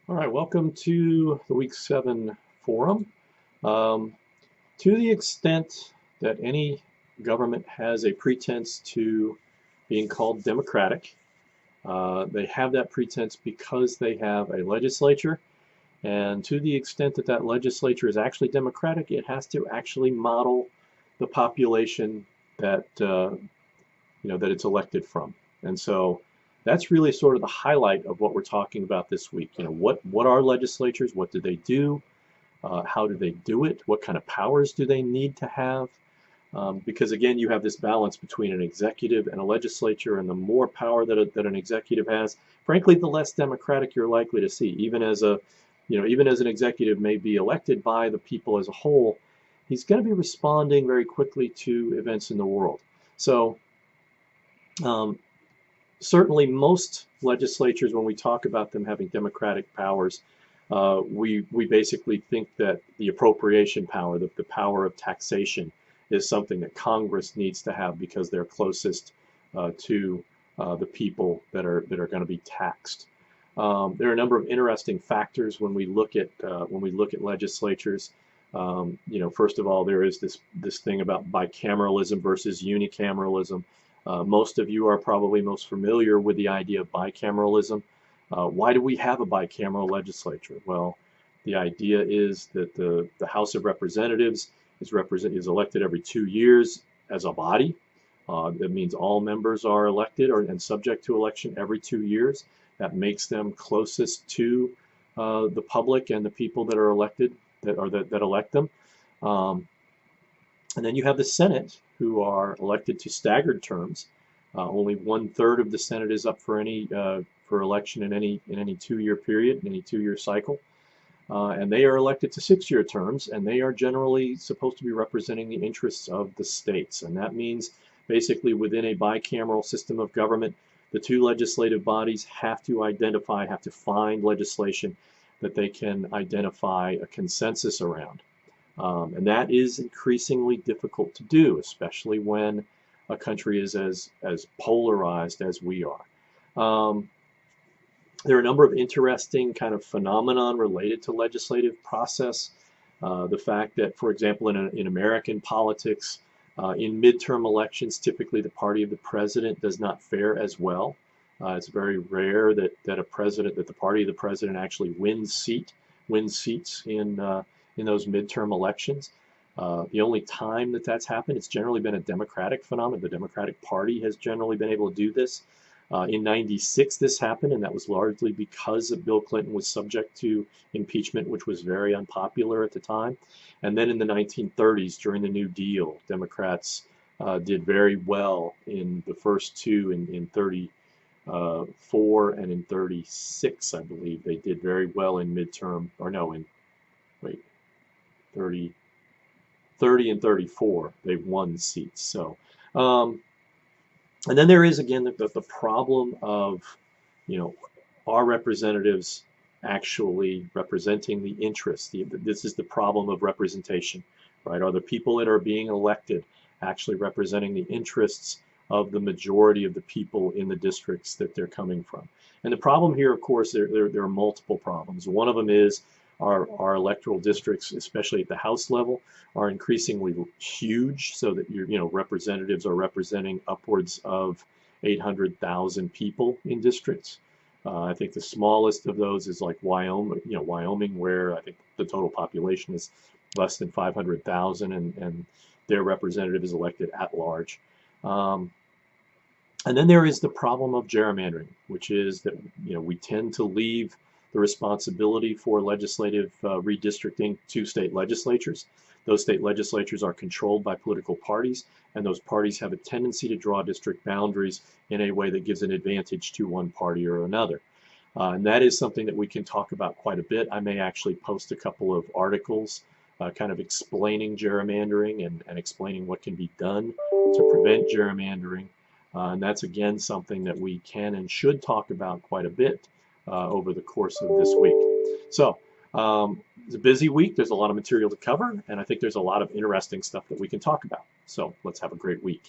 All right, welcome to the Week 7 forum. Um, to the extent that any government has a pretense to being called democratic, they have that pretense because they have a legislature. And to the extent that that legislature is actually democratic, it has to actually model the population that that it's elected from. And so that's really sort of the highlight of what we're talking about this week. What are legislatures? What do they do? How do they do it? What kind of powers do they need to have? Because again, you have this balance between an executive and a legislature, and the more power that an executive has, frankly, the less democratic you're likely to see. Even as an executive may be elected by the people as a whole, he's going to be responding very quickly to events in the world. So um, certainly most legislatures, when we talk about them having democratic powers, we basically think that the appropriation power, the power of taxation, is something that Congress needs to have because they're closest to the people that are going to be taxed. There are a number of interesting factors when we look at legislatures. First of all, there is this thing about bicameralism versus unicameralism. Most of you are probably most familiar with the idea of bicameralism. Why do we have a bicameral legislature? Well, the idea is that the House of Representatives is elected every 2 years as a body. That means all members are elected and subject to election every 2 years. That makes them closest to the public and the people that are elected that elect them. Um, and then you have the Senate, who are elected to staggered terms. Only 1/3 of the Senate is up for election in any 2 year period, in any 2 year cycle, and they are elected to 6 year terms, and they are generally supposed to be representing the interests of the states. And that means basically within a bicameral system of government, the two legislative bodies have to find legislation that they can identify a consensus around. And that is increasingly difficult to do, especially when a country is as polarized as we are. Um, there are a number of interesting kind of phenomenon related to legislative process. The fact that, for example, in American politics, in midterm elections, typically the party of the president does not fare as well. It's very rare that the party of the president actually wins seats in those midterm elections. The only time that that's happened, it's generally been a Democratic phenomenon. The Democratic Party has generally been able to do this. In '96, this happened, and that was largely because Bill Clinton was subject to impeachment, which was very unpopular at the time. And then in the 1930s, during the New Deal, Democrats did very well in the first two, in 34 and in 36, I believe. They did very well in midterm, or no, in, wait, 30, 30 and 34, they won seats. So, um, and then there is again the problem of, you know, are representatives actually representing the interests? This is the problem of representation, right? Are the people that are being elected actually representing the interests of the majority of the people in the districts that they're coming from? And the problem here, of course, there are multiple problems. One of them is our electoral districts, especially at the House level, are increasingly huge, so that representatives are representing upwards of 800,000 people in districts. I think the smallest of those is like Wyoming, where I think the total population is less than 500,000, and their representative is elected at large. Um, and then there is the problem of gerrymandering, which is that we tend to leave the responsibility for legislative redistricting to state legislatures. Those state legislatures are controlled by political parties, and those parties have a tendency to draw district boundaries in a way that gives an advantage to one party or another. And that is something that we can talk about quite a bit. I may actually post a couple of articles kind of explaining gerrymandering and explaining what can be done to prevent gerrymandering. And that's, again, something that we can and should talk about quite a bit over the course of this week. So it's a busy week. There's a lot of material to cover, and I think there's a lot of interesting stuff that we can talk about. So let's have a great week.